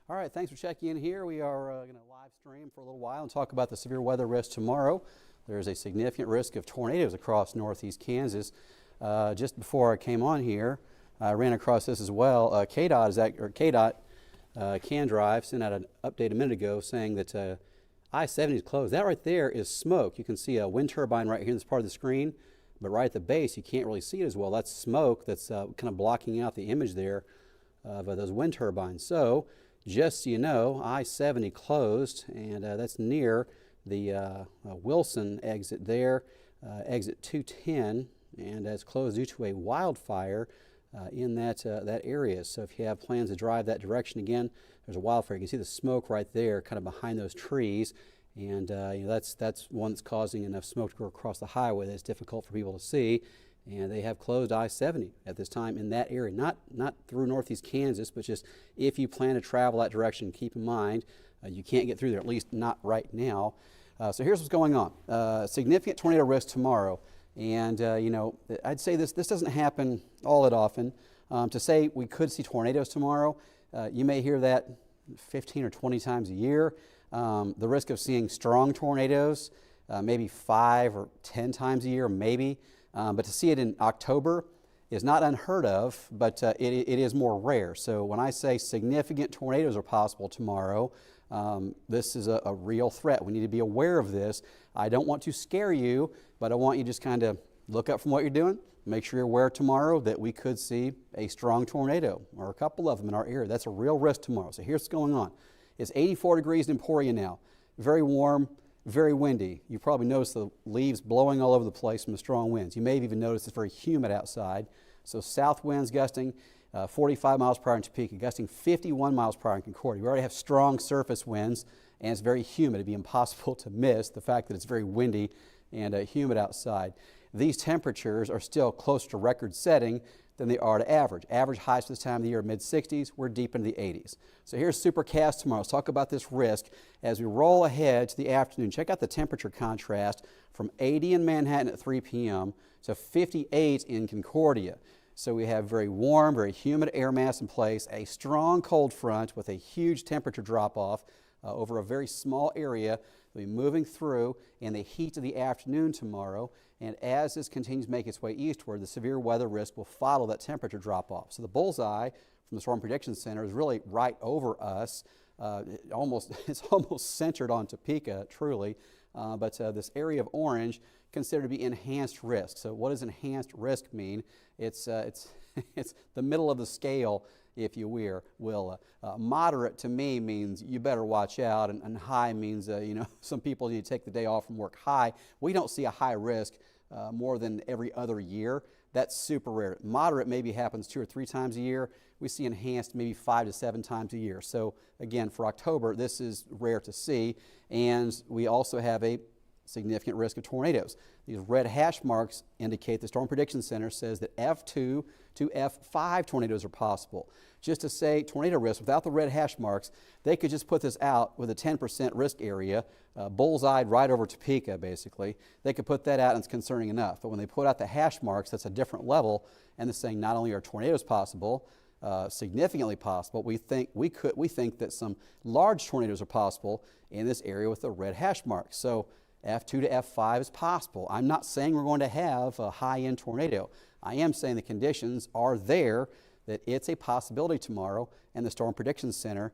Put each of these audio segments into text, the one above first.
All right, thanks for checking in here. We are going to live stream for a little while and talk about the severe weather risk tomorrow. There is a significant risk of tornadoes across northeast Kansas. Just before I came on here, I ran across this as well. KDOT Can Drive sent out an update a minute ago saying that I-70 is closed. That right there is smoke. You can see a wind turbine right here in this part of the screen, but right at the base you can't really see it as well. That's smoke that's kind of blocking out the image there of those wind turbines. So just so you know, I-70 closed, and that's near the Wilson exit there, exit 210, and that's closed due to a wildfire in that area. So if you have plans to drive that direction again, there's a wildfire. You can see the smoke right there, kind of behind those trees, and that's one that's causing enough smoke to go across the highway that it's difficult for people to see. And they have closed I-70 at this time in that area, not through northeast Kansas, but just if you plan to travel that direction, keep in mind you can't get through there, at least not right now. So here's what's going on. Significant tornado risk tomorrow. And I'd say this doesn't happen all that often. To say we could see tornadoes tomorrow, you may hear that 15 or 20 times a year. The risk of seeing strong tornadoes, maybe 5 or 10 times a year, maybe. But to see it in October is not unheard of, but it is more rare. So when I say significant tornadoes are possible tomorrow, this is a real threat. We need to be aware of this. I don't want to scare you, but I want you to just kind of look up from what you're doing. Make sure you're aware tomorrow that we could see a strong tornado or a couple of them in our area. That's a real risk tomorrow. So here's what's going on. It's 84 degrees in Emporia now. Very warm. Very windy. You probably noticed the leaves blowing all over the place from the strong winds. You may have even noticed it's very humid outside. So south winds gusting 45 miles per hour in Topeka, gusting 51 miles per hour in Concordia. We already have strong surface winds, and it's very humid. It'd be impossible to miss the fact that it's very windy and humid outside. These temperatures are still closer to record setting than they are to average. Average highs for this time of the year are mid-60s. We're deep into the 80s. So here's Supercast tomorrow. Let's talk about this risk as we roll ahead to the afternoon. Check out the temperature contrast from 80 in Manhattan at 3 p.m. to 58 in Concordia. So we have very warm, very humid air mass in place, a strong cold front with a huge temperature drop-off over a very small area. We'll be moving through in the heat of the afternoon tomorrow, and as this continues to make its way eastward, the severe weather risk will follow that temperature drop-off. So the bullseye from the Storm Prediction Center is really right over us. It's almost centered on Topeka, truly, but this area of orange considered to be enhanced risk. So what does enhanced risk mean? It's the middle of the scale, if you will. Moderate to me means you better watch out, and high means some people need to take the day off from work. High, we don't see a high risk more than every other year. That's super rare. Moderate maybe happens 2 or 3 times a year. We see enhanced maybe 5 to 7 times a year. So again, for October, this is rare to see, and we also have a significant risk of tornadoes. These red hash marks indicate the Storm Prediction Center says that F2 to F5 tornadoes are possible. Just to say tornado risk without the red hash marks, they could just put this out with a 10% risk area, bullseyed right over Topeka basically. They could put that out and it's concerning enough. But when they put out the hash marks, that's a different level, and they're saying not only are tornadoes possible, significantly possible, we think that some large tornadoes are possible in this area with the red hash marks. So F2 to F5 is possible. I'm not saying we're going to have a high-end tornado. I am saying the conditions are there, that it's a possibility tomorrow, and the Storm Prediction Center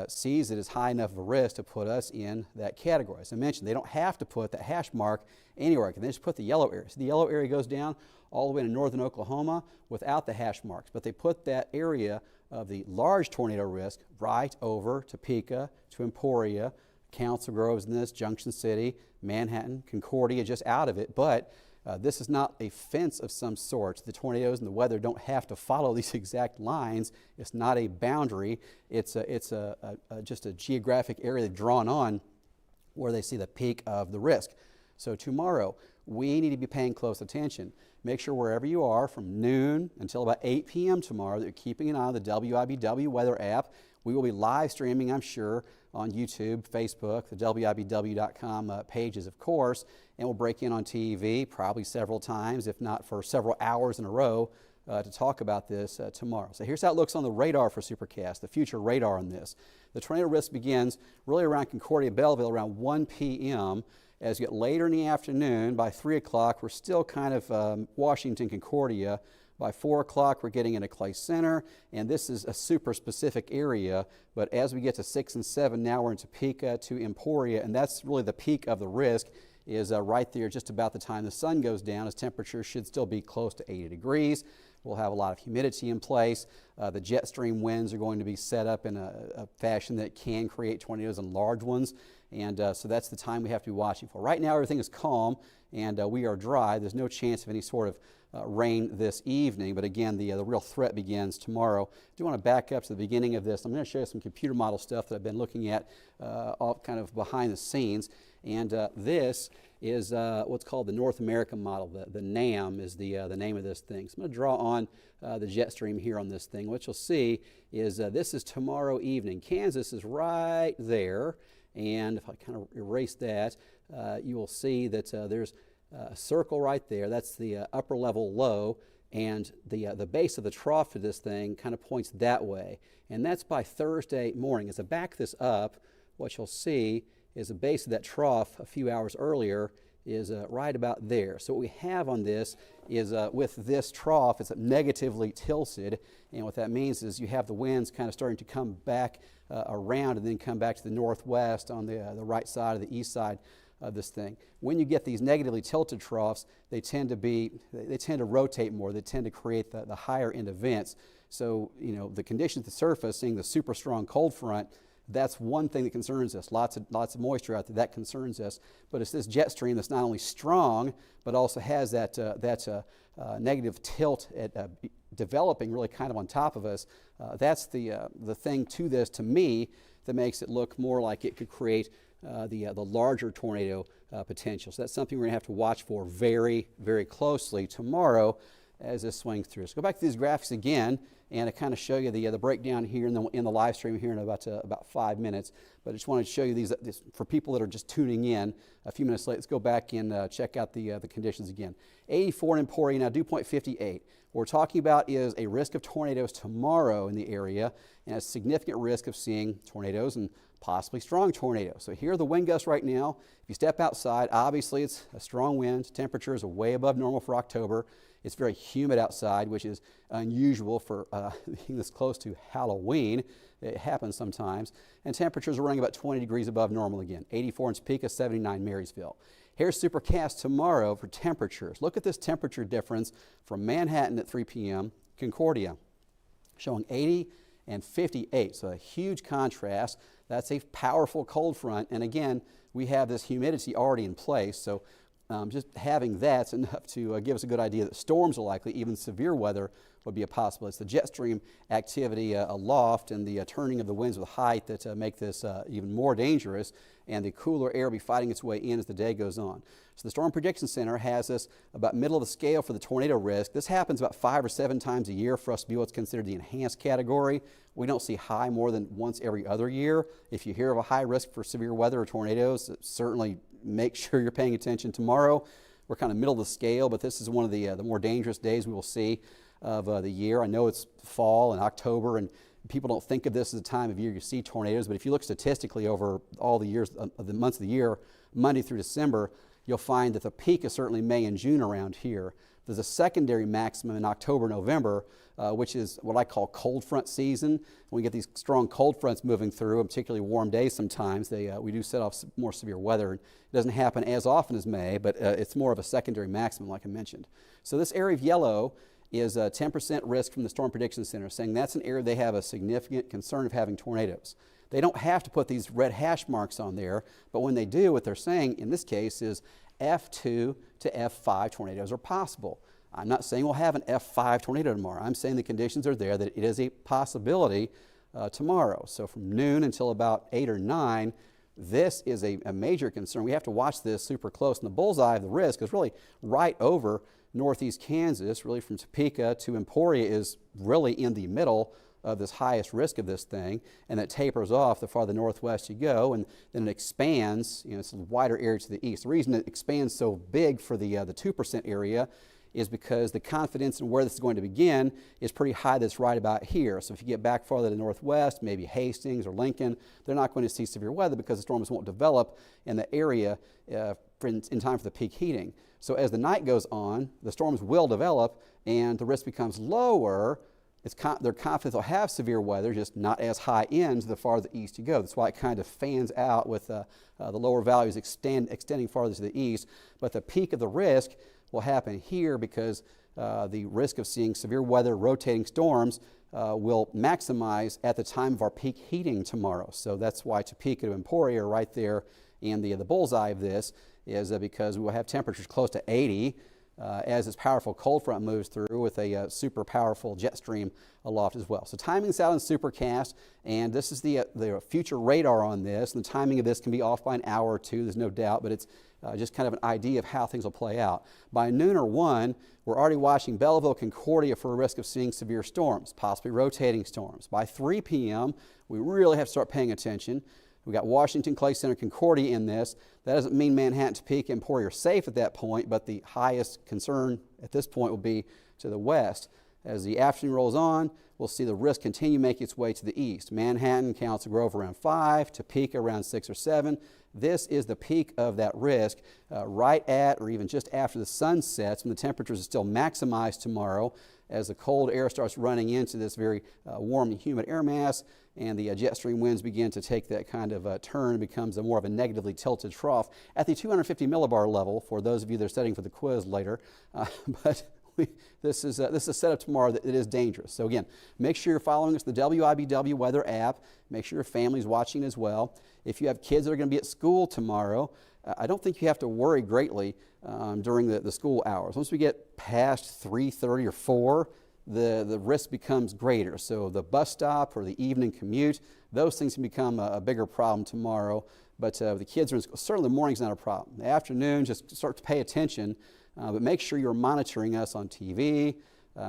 sees it as high enough of a risk to put us in that category. As I mentioned, they don't have to put that hash mark anywhere. They just put the yellow area. So the yellow area goes down all the way to northern Oklahoma without the hash marks, but they put that area of the large tornado risk right over Topeka to Emporia, Council Groves in this, Junction City, Manhattan, Concordia, just out of it. But this is not a fence of some sort. The tornadoes and the weather don't have to follow these exact lines. It's not a boundary. It's just a geographic area drawn on where they see the peak of the risk. So tomorrow, we need to be paying close attention. Make sure wherever you are from noon until about 8 p.m. tomorrow that you're keeping an eye on the WIBW weather app. We will be live streaming, I'm sure, on YouTube, Facebook, the WIBW.com pages, of course, and we'll break in on TV probably several times, if not for several hours in a row, to talk about this tomorrow. So here's how it looks on the radar for supercast, the future radar on this. The tornado risk begins really around Concordia, Belleville around 1 p.m. As you get later in the afternoon, by 3 o'clock, we're still kind of Washington, Concordia. By 4 o'clock, we're getting into Clay Center, and this is a super specific area. But as we get to 6 and 7, now we're in Topeka to Emporia, and that's really the peak of the risk is right there just about the time the sun goes down, as temperatures should still be close to 80 degrees. We'll have a lot of humidity in place. The jet stream winds are going to be set up in a fashion that can create tornadoes and large ones. And so that's the time we have to be watching for. Right now, everything is calm and we are dry. There's no chance of any sort of rain this evening. But again, the real threat begins tomorrow. I do want to back up to the beginning of this. I'm going to show you some computer model stuff that I've been looking at all kind of behind the scenes. And this is what's called the North American model. The NAM is the name of this thing. So I'm going to draw on the jet stream here on this thing. What you'll see is this is tomorrow evening. Kansas is right there. And if I kind of erase that, you will see that there's a circle right there. That's the upper level low. And the base of the trough of this thing kind of points that way. And that's by Thursday morning. As I back this up, what you'll see is the base of that trough a few hours earlier is right about there. So what we have on this is with this trough, it's negatively tilted, and what that means is you have the winds kind of starting to come back around and then come back to the northwest on the right side or the east side of this thing. When you get these negatively tilted troughs, they tend to rotate more. They tend to create the higher end events. So the conditions at the surface, seeing the super strong cold front, that's one thing that concerns us. Lots of moisture out there, that concerns us. But it's this jet stream that's not only strong, but also has that negative tilt developing really kind of on top of us. That's the thing to this, to me, that makes it look more like it could create the larger tornado potential. So that's something we're going to have to watch for very, very closely tomorrow as this swings through. So go back to these graphics again, and I kind of show you the breakdown here in the live stream here in about 5 minutes. But I just wanted to show you these for people that are just tuning in a few minutes late. Let's go back and check out the conditions again. 84 in Emporia, now dew point 58. What we're talking about is a risk of tornadoes tomorrow in the area, and a significant risk of seeing tornadoes and possibly strong tornadoes. So here are the wind gusts right now. If you step outside, obviously it's a strong wind. Temperatures are way above normal for October. It's very humid outside, which is unusual for being this close to Halloween. It happens sometimes. And temperatures are running about 20 degrees above normal again. 84 in Topeka, 79 Marysville. Here's supercast tomorrow for temperatures. Look at this temperature difference from Manhattan at 3 p.m., Concordia, showing 80 and 58. So a huge contrast. That's a powerful cold front. And again, we have this humidity already in place. So just having that's enough to give us a good idea that storms are likely. Even severe weather would be a possibility. It's the jet stream activity aloft and the turning of the winds with height that make this even more dangerous, and the cooler air will be fighting its way in as the day goes on. So the Storm Prediction Center has us about middle of the scale for the tornado risk. This happens about 5 or 7 times a year for us to be what's considered the enhanced category. We don't see high more than once every other year. If you hear of a high risk for severe weather or tornadoes, certainly make sure you're paying attention tomorrow. We're kind of middle of the scale, but this is one of the more dangerous days we will see of the year. I know it's fall and October, and people don't think of this as a time of year you see tornadoes, but if you look statistically over all the years of the months of the year, Monday through December, you'll find that the peak is certainly May and June around here. There's a secondary maximum in October, November, which is what I call cold front season. When we get these strong cold fronts moving through, and particularly warm days sometimes, we do set off more severe weather. It doesn't happen as often as May, but it's more of a secondary maximum like I mentioned. So this area of yellow is a 10% risk from the Storm Prediction Center, saying that's an area they have a significant concern of having tornadoes. They don't have to put these red hash marks on there, but when they do, what they're saying in this case is F2 to F5 tornadoes are possible. I'm not saying we'll have an F5 tornado tomorrow. I'm saying the conditions are there, that it is a possibility tomorrow. So from noon until about 8 or 9, this is a major concern. We have to watch this super close. And the bullseye of the risk is really right over northeast Kansas, really from Topeka to Emporia is really in the middle of this highest risk of this thing, and it tapers off the farther northwest you go, and then it expands, it's a wider area to the east. The reason it expands so big for the 2% area is because the confidence in where this is going to begin is pretty high that's right about here. So if you get back farther to the northwest, maybe Hastings or Lincoln, they're not going to see severe weather because the storms won't develop in the area in time for the peak heating. So as the night goes on, the storms will develop and the risk becomes lower. They're confident they'll have severe weather, just not as high ends the farther east you go. That's why it kind of fans out with the lower values extending farther to the east. But the peak of the risk will happen here because the risk of seeing severe weather, rotating storms, will maximize at the time of our peak heating tomorrow. So that's why Topeka to Emporia are right there, and the bullseye of this is because we will have temperatures close to 80 as this powerful cold front moves through with a super powerful jet stream aloft as well. So timing this out in Supercast, and this is the future radar on this, and the timing of this can be off by an hour or two, there's no doubt, but it's just kind of an idea of how things will play out. By noon or 1, we're already watching Belleville, Concordia for a risk of seeing severe storms, possibly rotating storms. By 3 p.m., we really have to start paying attention. We've got Washington, Clay Center, Concordia in this. That doesn't mean Manhattan, Topeka, and Emporia are safe at that point, but the highest concern at this point will be to the west. As the afternoon rolls on, we'll see the risk continue making its way to the east. Manhattan, Council Grove around 5, Topeka around 6 or 7. This is the peak of that risk right at or even just after the sun sets, when the temperatures are still maximized tomorrow as the cold air starts running into this very warm and humid air mass, and the jet stream winds begin to take that kind of turn and becomes more of a negatively tilted trough at the 250 millibar level for those of you that are studying for the quiz later. This is a setup tomorrow that it is dangerous. So again, make sure you're following us, the WIBW weather app. Make sure your family's watching as well. If you have kids that are going to be at school tomorrow, I don't think you have to worry greatly during the school hours. Once we get past 3:30 or 4, the risk becomes greater. So the bus stop or the evening commute, those things can become a bigger problem tomorrow. But the kids are in school. Certainly the morning's not a problem. The afternoon, just start to pay attention. But make sure you're monitoring us on TV.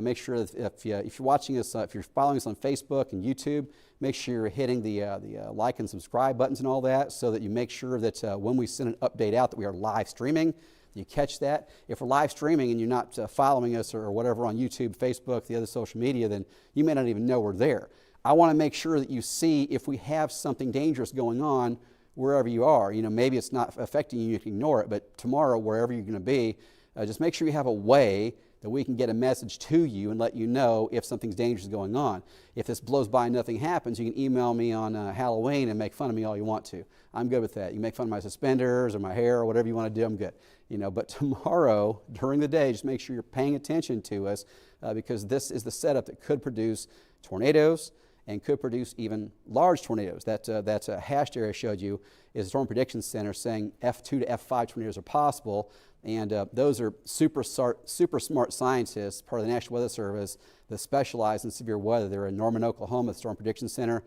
Make sure that if you're watching us, if you're following us on Facebook and YouTube, make sure you're hitting the like and subscribe buttons and all that, so that you make sure that when we send an update out that we are live streaming, you catch that. If we're live streaming and you're not following us or whatever on YouTube, Facebook, the other social media, then you may not even know we're there. I want to make sure that you see if we have something dangerous going on wherever you are. You know, maybe it's not affecting you, you can ignore it, but tomorrow, wherever you're going to be, just make sure you have a way that we can get a message to you and let you know if something's dangerous going on. If this blows by and nothing happens, you can email me on Halloween and make fun of me all you want to. I'm good with that. You can make fun of my suspenders or my hair or whatever you want to do, I'm good. You know, but tomorrow, during the day, just make sure you're paying attention to us because this is the setup that could produce tornadoes and could produce even large tornadoes. That hashed area I showed you is the Storm Prediction Center saying F2 to F5 tornadoes are possible. And those are super smart scientists, part of the National Weather Service, that specialize in severe weather. They're in Norman, Oklahoma, the Storm Prediction Center.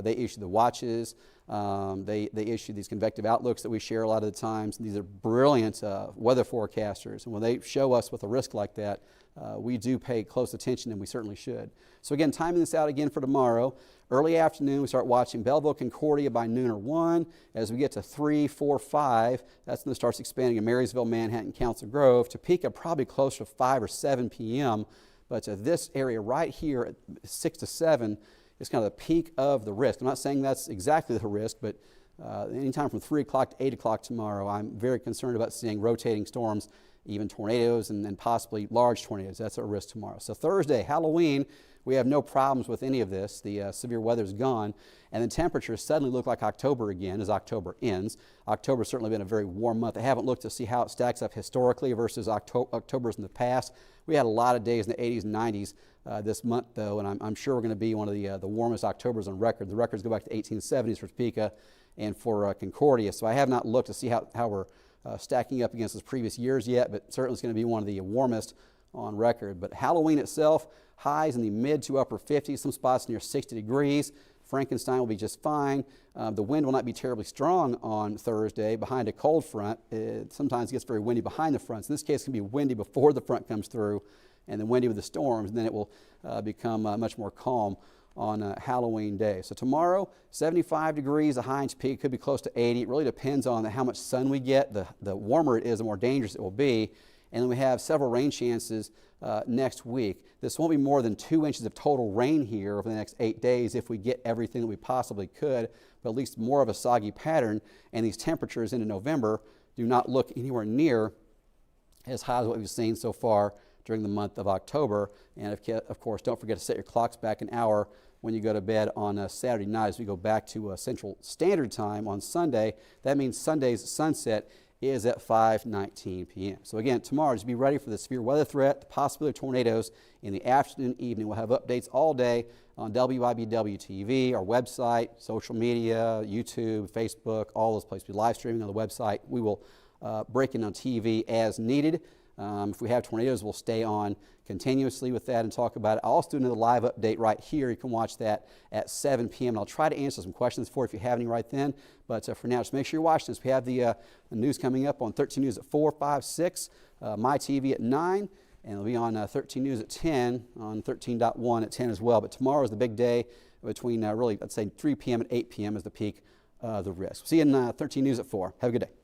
They issue the watches. They issue these convective outlooks that we share a lot of the times. And these are brilliant weather forecasters. And when they show us with a risk like that, we do pay close attention, and we certainly should. So again, timing this out again for tomorrow. Early afternoon, we start watching Belleville, Concordia by noon or 1. As we get to 3, 4, 5, that's when it starts expanding in Marysville, Manhattan, Council Grove. Topeka probably closer to 5 or 7 p.m. But this area right here at 6 to 7 is kind of the peak of the risk. I'm not saying that's exactly the risk, but anytime from 3 o'clock to 8 o'clock tomorrow, I'm very concerned about seeing rotating storms, even tornadoes and possibly large tornadoes. That's our risk tomorrow. So Thursday, Halloween, we have no problems with any of this. The severe weather is gone, and the temperatures suddenly look like October again as October ends. October's certainly been a very warm month. I haven't looked to see how it stacks up historically versus Octobers in the past. We had a lot of days in the 80s and 90s this month, though, and I'm sure we're going to be one of the warmest Octobers on record. The records go back to the 1870s for Topeka and for Concordia, so I have not looked to see how we're stacking up against those previous years yet, but certainly it's going to be one of the warmest on record. But Halloween itself, highs in the mid to upper 50s, some spots near 60 degrees. Frankenstein will be just fine. The wind will not be terribly strong on Thursday behind a cold front. It sometimes gets very windy behind the fronts. In this case, it can be windy before the front comes through and then windy with the storms, and then it will become much more calm on Halloween day. So tomorrow, 75 degrees, a high in Topeka could be close to 80. It really depends on how much sun we get. The warmer it is, the more dangerous it will be. And then we have several rain chances next week. This won't be more than 2 inches of total rain here over the next 8 days if we get everything that we possibly could, but at least more of a soggy pattern. And these temperatures into November do not look anywhere near as high as what we've seen so far during the month of October. And of course, don't forget to set your clocks back an hour when you go to bed on Saturday night as we go back to Central Standard Time on Sunday. That means Sunday's sunset is at 5:19 p.m. So again, tomorrow, just be ready for the severe weather threat, the possibility of tornadoes in the afternoon and evening. We'll have updates all day on WIBW TV, our website, social media, YouTube, Facebook, all those places. We'll be live streaming on the website. We will break in on TV as needed. If we have tornadoes, we'll stay on continuously with that and talk about it. I'll also do another live update right here. You can watch that at 7 p.m. And I'll try to answer some questions for you if you have any right then. But for now, just make sure you're watching this. We have the news coming up on 13 News at 4, 5, 6, My TV at 9, and it'll be on 13 News at 10, on 13.1 at 10 as well. But tomorrow is the big day between really, let's say 3 p.m. and 8 p.m. is the peak of the risk. See you in 13 News at 4. Have a good day.